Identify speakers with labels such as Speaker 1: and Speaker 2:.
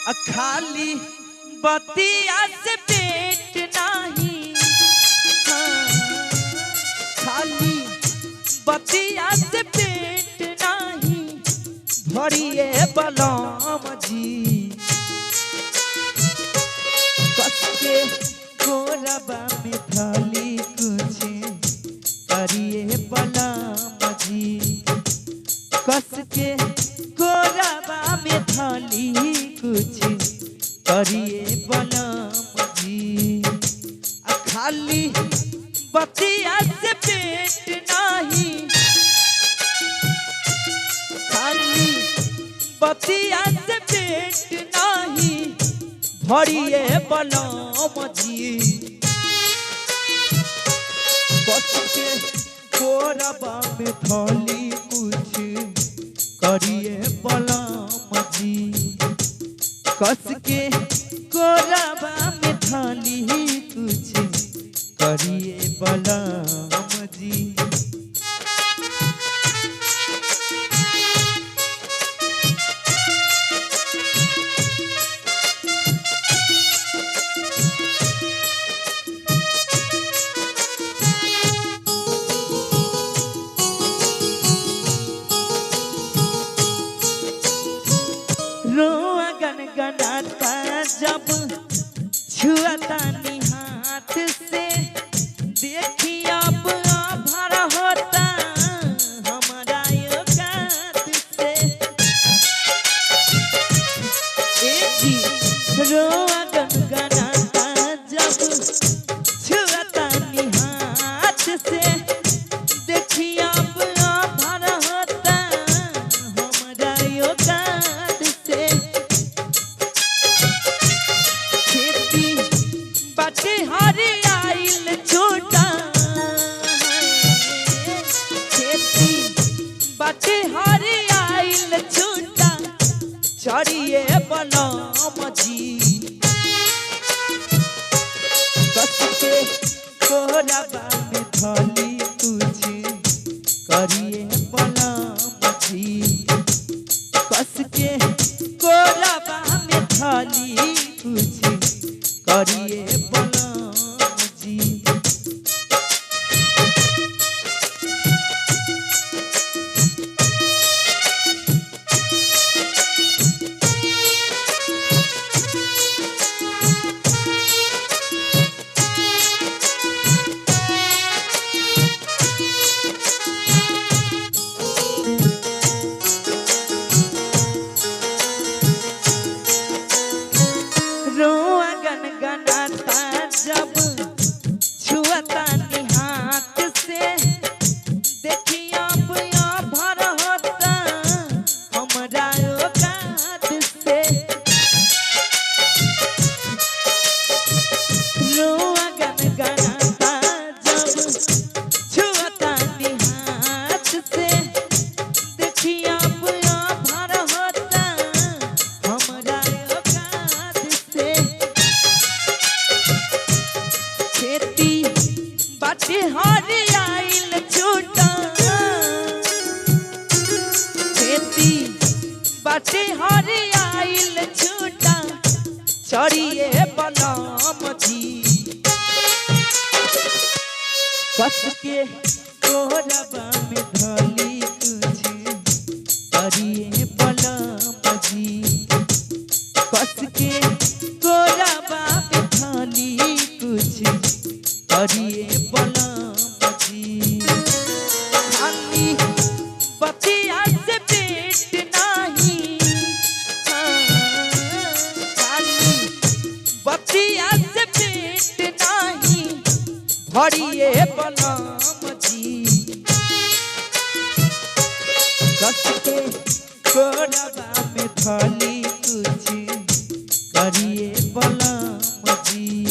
Speaker 1: खाली बतिया से पेट नहीं, हाँ, खाली बतिया से पेट नहीं भरिए बलम जी। कस के गोरबा में थाली कुछ करिए बलम जी। कस के गोरबा में थाली कुछ करिए बलम जी। खाली बतिया से पेट नहीं, खाली बतिया से पेट नहीं भरिए बलम जी। कस के गोरबा में थाली कुछ करिए बलम जी। कस के गोरबा में थाली कुछ करिए बलम जी। रोआ गनगनाता जब छुआता नी हाथ से, देखी अब भर होता हमारा औकात से। रोआ गनगनाता जब छुआता नी हाथ से, देखी अब भर होता हमारा औकात से। खेती बाटे हरियाइल छोटा, खेती बाटे हरियाइल छोटा चढ़िए बलम जी। कस के गोरबा में थाली कुछ करिए बलम जी। कस के गोरबा में थाली कुछ करिए बलम जी। रोआ गनगनाता जब छुआता नी हाथ से, देखी अब भर होता हमारा औकात से। रोआ गनगनाता जब छुआता नी हाथ से, देखी अब भर होता हमारा औकात से। खेती बाटे हरियाइल छोटा, खेती बाटे हरियाइल छोटा चढ़िए बलम जी। कस के गोरबा में थाली कुछ करिए बलम जी। कस के गोरबा में थाली कुछ करिए बलम जी। खाली बतिया से पेट नहीं, हाँ, खाली बतिया से पेट नहीं भरिए बलम जी। कस के गोरबा में थाली कुछ करिए बलम जी।